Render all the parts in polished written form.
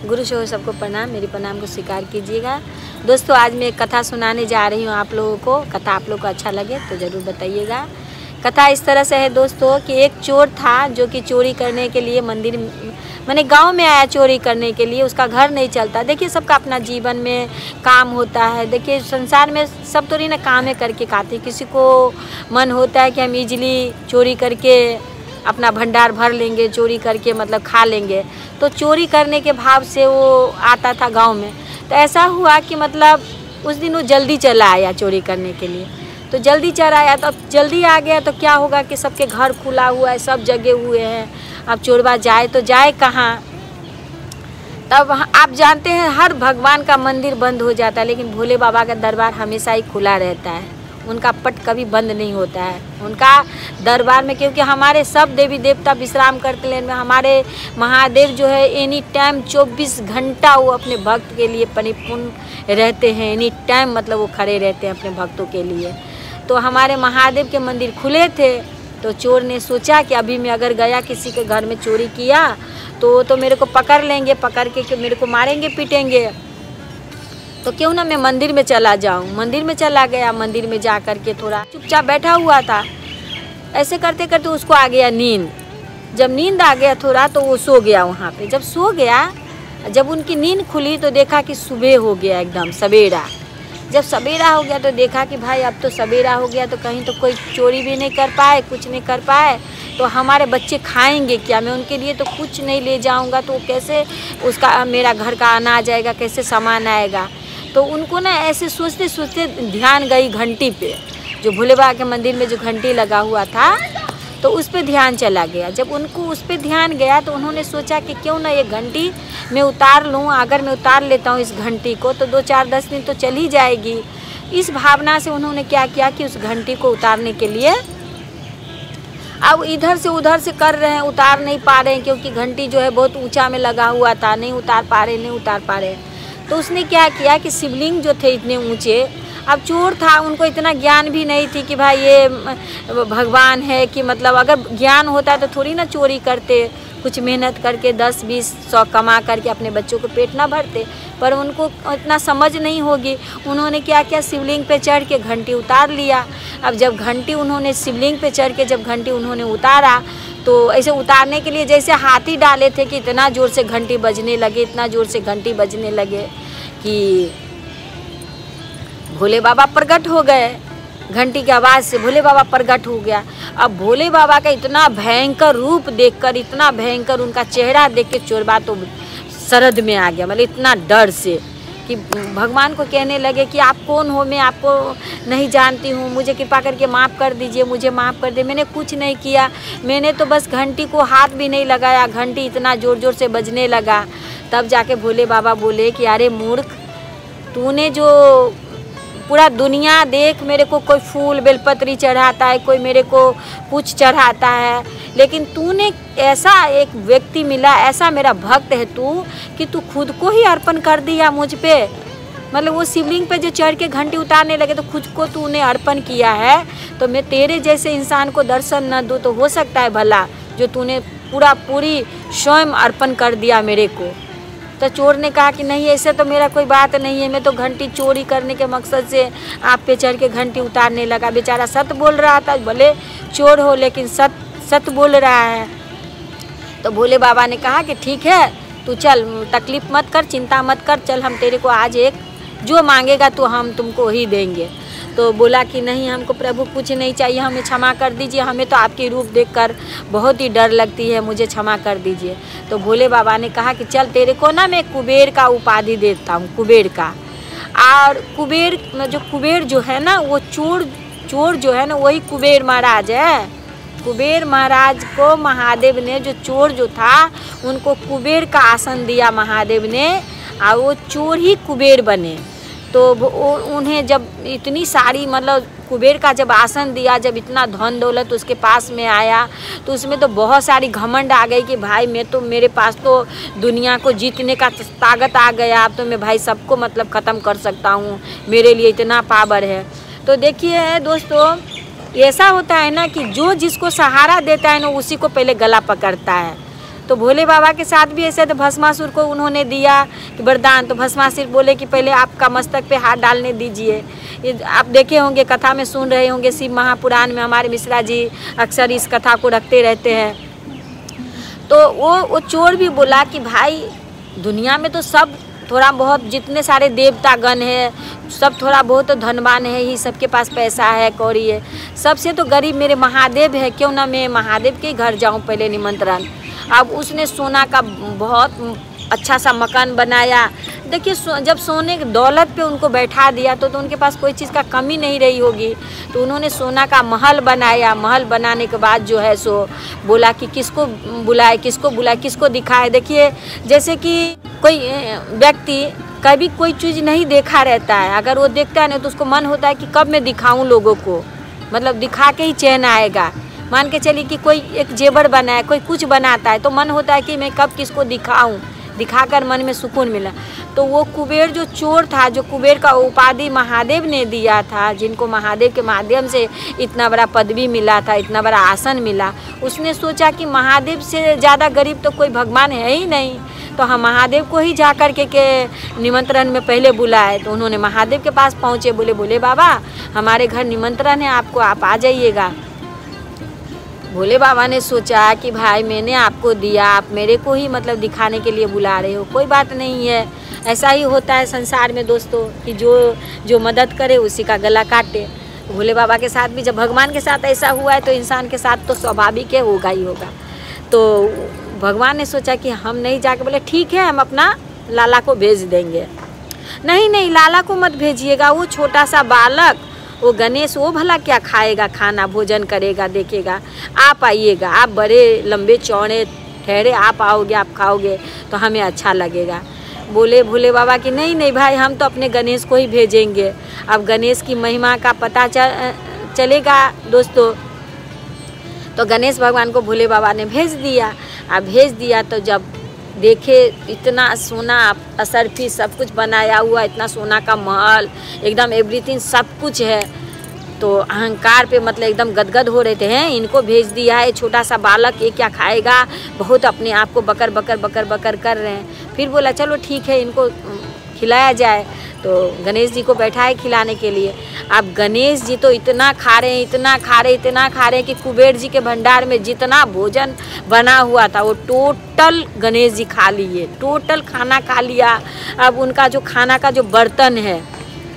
गुरु show सबको प्रणाम, मेरी प्रणाम को स्वीकार कीजिएगा। दोस्तों आज मैं एक कथा सुनाने जा रही हूँ आप लोगों को। कथा आप लोगों को अच्छा लगे तो ज़रूर बताइएगा। कथा इस तरह से है दोस्तों कि एक चोर था जो कि चोरी करने के लिए मंदिर मैंने गांव में आया चोरी करने के लिए। उसका घर नहीं चलता। देखिए सबका अपना जीवन में काम होता है। देखिए संसार में सब तो नहीं ना काम है करके खाते। किसी को मन होता है कि हम इजीली चोरी करके अपना भंडार भर लेंगे, चोरी करके मतलब खा लेंगे। तो चोरी करने के भाव से वो आता था गांव में। तो ऐसा हुआ कि मतलब उस दिन वो जल्दी चला आया चोरी करने के लिए। तो जल्दी चला आया तो अब जल्दी आ गया तो क्या होगा कि सबके घर खुला हुआ है, सब जगे हुए हैं। अब चोरबा जाए तो जाए कहाँ। तब आप जानते हैं हर भगवान का मंदिर बंद हो जाता है, लेकिन भोले बाबा का दरबार हमेशा ही खुला रहता है। उनका पट कभी बंद नहीं होता है उनका दरबार में, क्योंकि हमारे सब देवी देवता विश्राम करते हैं। हमारे महादेव जो है एनी टाइम 24 घंटा वो अपने भक्त के लिए परिपूर्ण रहते हैं। एनी टाइम मतलब वो खड़े रहते हैं अपने भक्तों के लिए। तो हमारे महादेव के मंदिर खुले थे। तो चोर ने सोचा कि अभी मैं अगर गया किसी के घर में चोरी किया तो मेरे को पकड़ लेंगे, पकड़ के मेरे को मारेंगे पीटेंगे। तो क्यों ना मैं मंदिर में चला जाऊं। मंदिर में चला गया। मंदिर में जा कर के थोड़ा चुपचाप बैठा हुआ था। ऐसे करते करते उसको आ गया नींद। जब नींद आ गया थोड़ा तो वो सो गया वहाँ पे। जब सो गया, जब उनकी नींद खुली तो देखा कि सुबह हो गया, एकदम सवेरा। जब सवेरा हो गया तो देखा कि भाई अब तो सवेरा हो गया तो कहीं तो कोई चोरी भी नहीं कर पाए, कुछ नहीं कर पाए तो हमारे बच्चे खाएंगे क्या। मैं उनके लिए तो कुछ नहीं ले जाऊंगा तो कैसे उसका मेरा घर का अनाज आएगा, कैसे सामान आएगा। तो उनको ना ऐसे सोचते सोचते ध्यान गई घंटी पे, जो भोले बाबा के मंदिर में जो घंटी लगा हुआ था तो उस पे ध्यान चला गया। जब उनको उस पे ध्यान गया तो उन्होंने सोचा कि क्यों ना ये घंटी मैं उतार लूँ। अगर मैं उतार लेता हूँ इस घंटी को तो 2-4-10 दिन तो चल ही जाएगी। इस भावना से उन्होंने क्या किया कि उस घंटी को उतारने के लिए अब इधर से उधर से कर रहे हैं, उतार नहीं पा रहे हैं, क्योंकि घंटी जो है बहुत ऊंचा में लगा हुआ था। नहीं उतार पा रहे। तो उसने क्या किया कि शिवलिंग जो थे इतने ऊंचे, अब चोर था उनको इतना ज्ञान भी नहीं थी कि भाई ये भगवान है, कि मतलब अगर ज्ञान होता तो थोड़ी ना चोरी करते। कुछ मेहनत करके 10-20-100 कमा करके अपने बच्चों को पेट ना भरते। पर उनको इतना समझ नहीं होगी। उन्होंने क्या किया, शिवलिंग पे चढ़ के घंटी उतार लिया। अब जब घंटी उन्होंने शिवलिंग पे चढ़ के जब घंटी उन्होंने उतारा तो ऐसे उतारने के लिए जैसे हाथी डाले थे कि इतना ज़ोर से घंटी बजने लगे, इतना ज़ोर से घंटी बजने लगे कि भोले बाबा प्रकट हो गए। घंटी की आवाज़ से भोले बाबा प्रकट हो गया। अब भोले बाबा का इतना भयंकर रूप देखकर, इतना भयंकर उनका चेहरा देख के चोरबा तो सरद में आ गया, मतलब इतना डर से कि भगवान को कहने लगे कि आप कौन हो, मैं आपको नहीं जानती हूँ, मुझे कृपा करके माफ़ कर दीजिए, मुझे माफ़ कर दे। मैंने कुछ नहीं किया, मैंने तो बस घंटी को हाथ भी नहीं लगाया, घंटी इतना ज़ोर ज़ोर से बजने लगा। तब जाके भोले बाबा बोले कि अरे मूर्ख, तूने जो पूरा दुनिया देख, मेरे को कोई फूल बेलपत्री चढ़ाता है, कोई मेरे को कुछ चढ़ाता है, लेकिन तूने ऐसा एक व्यक्ति मिला, ऐसा मेरा भक्त है तू कि तू खुद को ही अर्पण कर दिया मुझ पे। मतलब वो शिवलिंग पे जो चढ़ के घंटी उतारने लगे तो खुद को तूने अर्पण किया है। तो मैं तेरे जैसे इंसान को दर्शन न दूँ तो हो सकता है भला, जो तूने पूरी स्वयं अर्पण कर दिया मेरे को। तो चोर ने कहा कि नहीं, ऐसे तो मेरा कोई बात नहीं है, मैं तो घंटी चोरी करने के मकसद से आप पे चढ़ के घंटी उतारने लगा। बेचारा सत बोल रहा था, भले चोर हो लेकिन सत बोल रहा है। तो भोले बाबा ने कहा कि ठीक है, तू चल, तकलीफ मत कर, चिंता मत कर, चल हम तेरे को आज एक जो मांगेगा तो हम तुमको ही देंगे। तो बोला कि नहीं, हमको प्रभु कुछ नहीं चाहिए, हमें क्षमा कर दीजिए, हमें तो आपकी रूप देखकर बहुत ही डर लगती है, मुझे क्षमा कर दीजिए। तो भोले बाबा ने कहा कि चल तेरे को ना मैं कुबेर का उपाधि देता हूँ, कुबेर का। और कुबेर जो है ना वो चोर जो है ना वही कुबेर महाराज है। कुबेर महाराज को महादेव ने, जो चोर जो था उनको कुबेर का आसन दिया महादेव ने, और वो चोर ही कुबेर बने। तो उन्हें जब इतनी सारी मतलब कुबेर का जब आसन दिया, जब इतना धन दौलत उसके पास में आया तो उसमें तो बहुत सारी घमंड आ गई कि भाई मेरे पास तो दुनिया को जीतने का ताकत आ गया, अब तो मैं भाई सबको मतलब ख़त्म कर सकता हूँ, मेरे लिए इतना पावर है। तो देखिए दोस्तों, ऐसा होता है ना कि जो जिसको सहारा देता है ना उसी को पहले गला पकड़ता है। तो भोले बाबा के साथ भी ऐसे, तो भस्मासुर को उन्होंने दिया कि वरदान, तो भस्मासुर बोले कि पहले आपका मस्तक पे हाथ डालने दीजिए। आप देखे होंगे, कथा में सुन रहे होंगे, शिव महापुराण में हमारे मिश्रा जी अक्सर इस कथा को रखते रहते हैं। तो वो चोर भी बोला कि भाई दुनिया में तो सब थोड़ा बहुत, जितने सारे देवता गण है सब थोड़ा बहुत तो धनवान है ही, सबके पास पैसा है, कौड़ी है, सबसे तो गरीब मेरे महादेव है, क्यों ना मैं महादेव के घर जाऊं पहले निमंत्रण। अब उसने सोना का बहुत अच्छा सा मकान बनाया। देखिए जब सोने की दौलत पे उनको बैठा दिया तो उनके पास कोई चीज़ का कमी नहीं रही होगी। तो उन्होंने सोना का महल बनाया। महल बनाने के बाद जो है सो बोला कि किसको बुलाए, किसको बुलाए, किसको दिखाए। देखिए जैसे कि कोई व्यक्ति कभी कोई चीज़ नहीं देखा रहता है, अगर वो देखता है ना तो उसको मन होता है कि कब मैं दिखाऊं लोगों को, मतलब दिखा के ही चैन आएगा। मान के चलिए कि कोई एक जेवर बनाए, कोई कुछ बनाता है तो मन होता है कि मैं कब किसको दिखाऊं, दिखाकर मन में सुकून मिला। तो वो कुबेर जो चोर था, जो कुबेर का उपाधि महादेव ने दिया था, जिनको महादेव के माध्यम से इतना बड़ा पदवी मिला था, इतना बड़ा आसन मिला, उसने सोचा कि महादेव से ज़्यादा गरीब तो कोई भगवान है ही नहीं, तो हम महादेव को ही जा कर के निमंत्रण में पहले बुलाए। तो उन्होंने महादेव के पास पहुँचे, बोले भोले बाबा हमारे घर निमंत्रण है आपको, आप आ जाइएगा। भोले बाबा ने सोचा कि भाई मैंने आपको दिया, आप मेरे को ही मतलब दिखाने के लिए बुला रहे हो, कोई बात नहीं है। ऐसा ही होता है संसार में दोस्तों कि जो मदद करे उसी का गला काटे। भोले बाबा के साथ भी, जब भगवान के साथ ऐसा हुआ है तो इंसान के साथ तो स्वाभाविक है, होगा ही होगा। तो भगवान ने सोचा कि हम नहीं जाके, बोले ठीक है हम अपना लाला को भेज देंगे। नहीं लाला को मत भेजिएगा, वो छोटा सा बालक, वो गणेश, वो भला क्या खाएगा, खाना भोजन करेगा, देखेगा। आप आइएगा, आप बड़े लंबे चौड़े ठहरे, आप आओगे, आप खाओगे तो हमें अच्छा लगेगा। बोले भोले बाबा कि नहीं भाई हम तो अपने गणेश को ही भेजेंगे। अब गणेश की महिमा का पता चलेगा दोस्तों। तो गणेश भगवान को भोले बाबा ने भेज दिया। अब भेज दिया तो जब देखे इतना सोना असरफी सब कुछ बनाया हुआ, इतना सोना का महल, एकदम एवरीथिंग सब कुछ है, तो अहंकार पे मतलब एकदम गदगद हो रहे थे। हैं इनको भेज दिया है, छोटा सा बालक ये क्या खाएगा, बहुत अपने आप को बकर बकर कर रहे हैं। फिर बोला चलो ठीक है इनको खिलाया जाए। तो गणेश जी को बैठाए खिलाने के लिए। अब गणेश जी तो इतना खा रहे हैं कि कुबेर जी के भंडार में जितना भोजन बना हुआ था वो टोटल गणेश जी खा लिए, टोटल खाना खा लिया। अब उनका जो खाना का जो बर्तन है,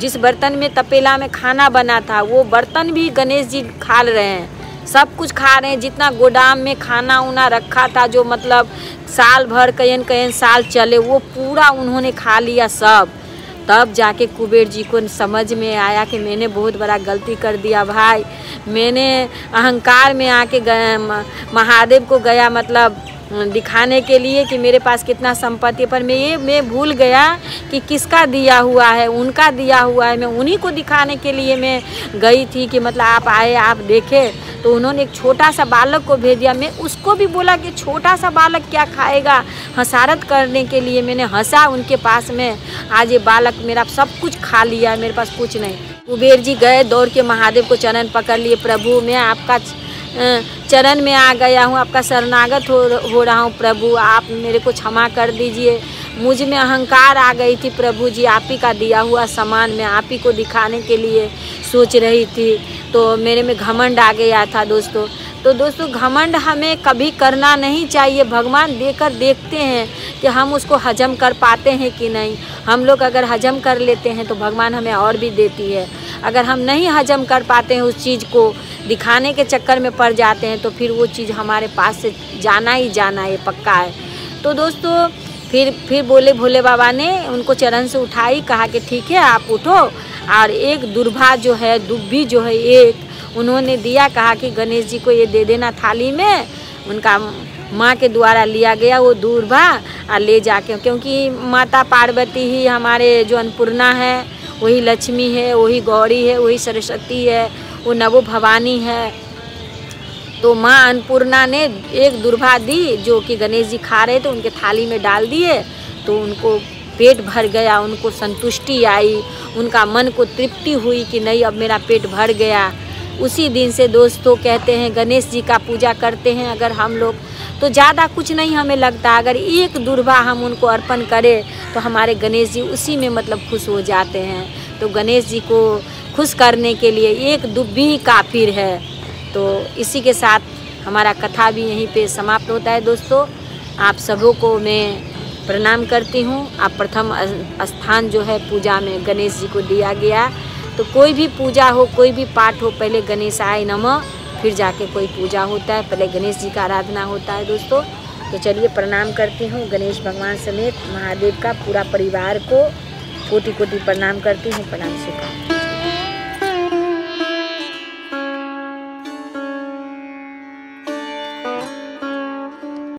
जिस बर्तन में तपेला में खाना बना था, वो बर्तन भी गणेश जी खा रहे हैं, सब कुछ खा रहे हैं। जितना गोदाम में खाना उना रखा था, जो मतलब साल भर कयन साल चले, वो पूरा उन्होंने खा लिया सब। तब जाके कुबेर जी को समझ में आया कि मैंने बहुत बड़ा गलती कर दिया भाई, मैंने अहंकार में आके महादेव को गया मतलब दिखाने के लिए कि मेरे पास कितना संपत्ति, पर मैं भूल गया कि किसका दिया हुआ है, उनका दिया हुआ है। मैं उन्हीं को दिखाने के लिए मैं गई थी कि मतलब आप आए, आप देखे। तो उन्होंने एक छोटा सा बालक को भेज दिया। मैं उसको भी बोला कि छोटा सा बालक क्या खाएगा, हंसारत करने के लिए मैंने हंसा उनके पास में। आज ये बालक मेरा सब कुछ खा लिया, मेरे पास कुछ नहीं। कुबेर जी गए दौड़ के महादेव को चरण पकड़ लिए, प्रभु मैं आपका चरण में आ गया हूँ, आपका शरणागत हो रहा हूँ प्रभु, आप मेरे को क्षमा कर दीजिए। मुझ में अहंकार आ गई थी प्रभु जी, आप ही का दिया हुआ सामान मैं आप ही को दिखाने के लिए सोच रही थी, तो मेरे में घमंड आ गया था दोस्तों। तो दोस्तों घमंड हमें कभी करना नहीं चाहिए। भगवान देकर देखते हैं कि हम उसको हजम कर पाते हैं कि नहीं। हम लोग अगर हजम कर लेते हैं तो भगवान हमें और भी देती है। अगर हम नहीं हजम कर पाते हैं, उस चीज़ को दिखाने के चक्कर में पड़ जाते हैं, तो फिर वो चीज़ हमारे पास से जाना ही जाना है, पक्का है। तो दोस्तों फिर बोले भोले बाबा ने उनको चरण से उठाई, कहा कि ठीक है आप उठो। और एक दुर्भा जो है, दुब्बी जो है एक, उन्होंने दिया, कहा कि गणेश जी को ये दे देना थाली में। उनका माँ के द्वारा लिया गया वो दुर्भा और ले जाके, क्योंकि माता पार्वती ही हमारे जो अन्नपूर्णा है, वही लक्ष्मी है, वही गौरी है, वही सरस्वती है, वो नवो भवानी है। तो माँ अन्नपूर्णा ने एक दुर्भा दी जो कि गणेश जी खा रहे थे, उनके थाली में डाल दिए। तो उनको पेट भर गया, उनको संतुष्टि आई, उनका मन को तृप्ति हुई कि नहीं अब मेरा पेट भर गया। उसी दिन से दोस्तों कहते हैं गणेश जी का पूजा करते हैं अगर हम लोग तो ज़्यादा कुछ नहीं हमें लगता, अगर एक दुर्बा हम उनको अर्पण करें तो हमारे गणेश जी उसी में मतलब खुश हो जाते हैं। तो गणेश जी को खुश करने के लिए एक दुब्बी काफिर है। तो इसी के साथ हमारा कथा भी यहीं पे समाप्त होता है। दोस्तों आप सबों को मैं प्रणाम करती हूँ। आप प्रथम स्थान जो है पूजा में गणेश जी को दिया गया, तो कोई भी पूजा हो कोई भी पाठ हो पहले गणेशाय नमः फिर जाके कोई पूजा होता है, पहले गणेश जी का आराधना होता है दोस्तों। तो चलिए प्रणाम करती हूँ गणेश भगवान समेत महादेव का पूरा परिवार को कोटि कोटि प्रणाम करती हूँ। प्रणाम स्वीकार।